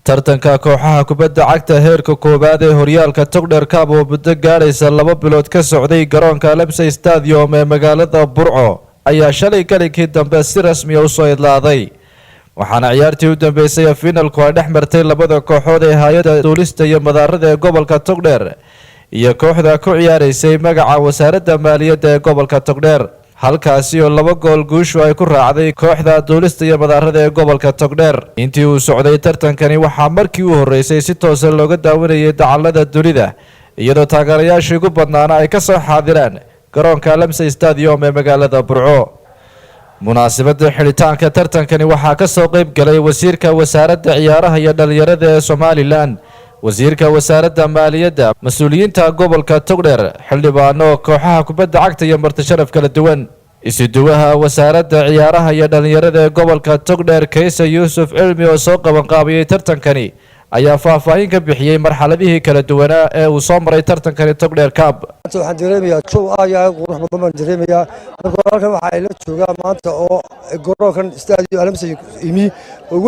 tartanka kooxaha kubadda cagta heerka koowaad ee horyaalka Togdheer Cup oo muddo gaaraysa 2 bilood ka socday garoonka Lemsey Stadium ee magaalada Burco ayaa shalay galinkii dambe si rasmi ah u soo idlaaday waxaana ciyaartii u dambeysay finalku ay dhex martay labada kooxood ee hay'adda duulista iyo madaarada ee gobolka Togdheer iyo kooxda ku ciyaaraysay magaca wasaaradda maaliyadda ee gobolka Togdheer halkaasi oo 2 gool guushu ay ku raacday kooxda duulista iyo madaarada ee gobolka Togdheer intii uu socday tartankani waxaa markii uu horeysay si toos ah looga daawanayay dacallada dunida iyadoo taageerayaashii ugu badnaana ay ka soo xaadireen garoonka Lemsey Stadium ee magaalada Burco munaasabada xilitaanka tartankani waxaa ka soo qayb galay wasiirka wasaaradda ciyaaraha iyo dhalinyarada ee Somaliland wasiirka wasaaradda maaliyadda mas'uuliyiinta gobolka Togdheer xildhibaano kooxaha kubadda cagta iyo marti sharaf kala duwan isuduwaha wasaaradda ciyaaraha iyo dhalinyarada ee gobolka Togdheer Kaysa Yuusuf Cilmi oo soo qaban qaabiyay tartankani ayaa faahfaahin ka bixiyay marxaladihii kala duwanaa ee uu soo maray tartankani Togdheer Cup waxaan dareemayaa joog qurux badan baan dareemayaa halkan waxa la joogaa maanta oo garoonkan Stadium Lemsey imi oo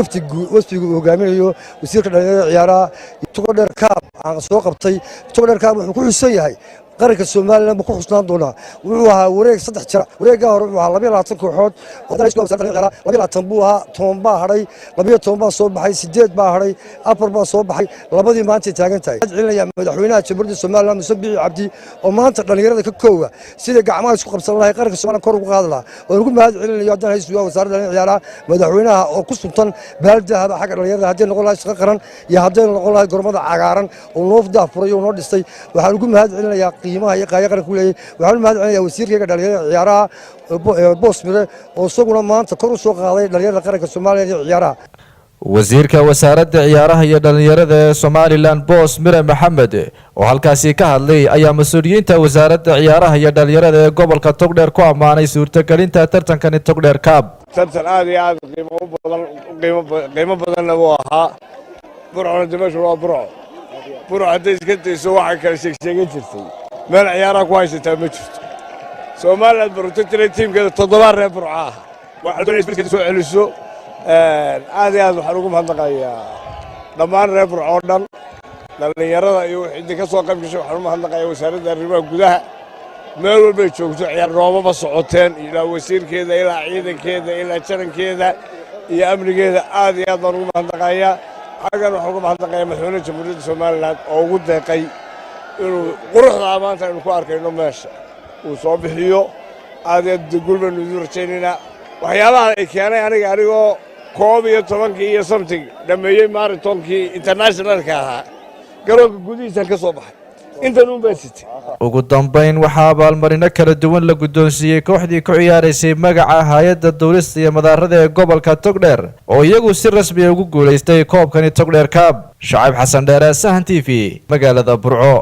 wafdigu hogaaminayo wasiirka dhalinyarada ciyaaraha Togdheer Cup aan soo qabtay Togdheer Cup wuxuu ku xusan yahay qaranka Soomaaliland ku xusnaan doona wuxuu ahaa wareeg 3 jir wareegga hore wuxuu ahaa 22 kooxood oo dalka wasaaradda ciyaaraha 22 buu ahaa 10 baa haray 12 baa soo baxay 8 baa haray 4 baa soo baxay labadii maanta taagan tahay celinaya madaxweynaha jamhuuriyadda Soomaaliland Muuse Biixi Cabdi oo maanta dhalinyarada ka koowa sida gacmaha isku qabsan lahayd qaranka Soomaaliland kor ugu qaadi lahaa oo ugu mahad celinayo haddana hay'adda wasaaradda ciyaaraha madaxweynaha oo ku suntan baaldahaba xagga dhalinyarada haddii noqon lahayd shaqo qaran iyo haddii noqon lahayd gormada cagaaran oo noofda furay oo noo dhistay waxaan ugu mahad celinayaa qiimaha iyo qaayaqan ku leeyahay waxaan mahad celinayaa wasiirka dhalinyarada ciyaaraha Boos Mire oo isaguna maanta kor u soo qaaday dhalinyarada qaranka Soomaaliland iyo ciyaaraha wasiirka wasaaradda ciyaaraha iyo dhalinyarada ee Somaliland Boos Mire Maxamed oo halkaasi ka hadlay ayaa mas'uuliyiinta wasaaradda ciyaaraha iyo dhalinyarada ee gobolka Togdheer ku amaanay suurtagelinta tartankani Togdheer Cup tartan aad iyo aad qiimo badan oo ahaa Burco dimasho waa Burco hadday iska tayso waxa kala sheegay jirtay meel ciyaaraha ku haysataa ma jirto Somaliland protectorate teamkeeda 7 reer Burco ah waxa doonayay isbeddelka soo celiso aad iyo aad waxaan ugu mahadnaqayaa dhammaan reer Burco oo dhan dhalinyarada iyo wixii ka soo qayb gashay waxaan u mahadnaqayaa wasaaradda arrimaha gudaha meel walba ay joogto ciyaar roobaba socoteen ilaa wasiirkeeda ilaa ciidankeeda ilaa jarankeeda iyo amnigeeda aad iyo aad baan ugu mahadnaqayaa xagan waxaan ugu mahadnaqayaa madaxweynaha jamhuuriyadda Somaliland oo ugu deeqay inuu quruxda maanta aynu ku arkayno meesha uu soo bixiyo aad iyo aad gulban u rajaynayna waxyaabaha ay keenay anigoo 12 iyo something dhameeyay marathonkii internationalka ahaa garoonka gudihiisa ka soo baxay intan u beesitay ugu dambeyn waxaa abaalmarino kala duwan la guddoonsiiyay kooxdii ku ciyaaraysay magaca hay'adda duulista iyo madaarada ee gobolka Togdheer oo iyagu si rasmi ah ugu guuleystay koobkani Togdheer Cup Shacib Xasan Dheere Sahan TV magaalada Burco.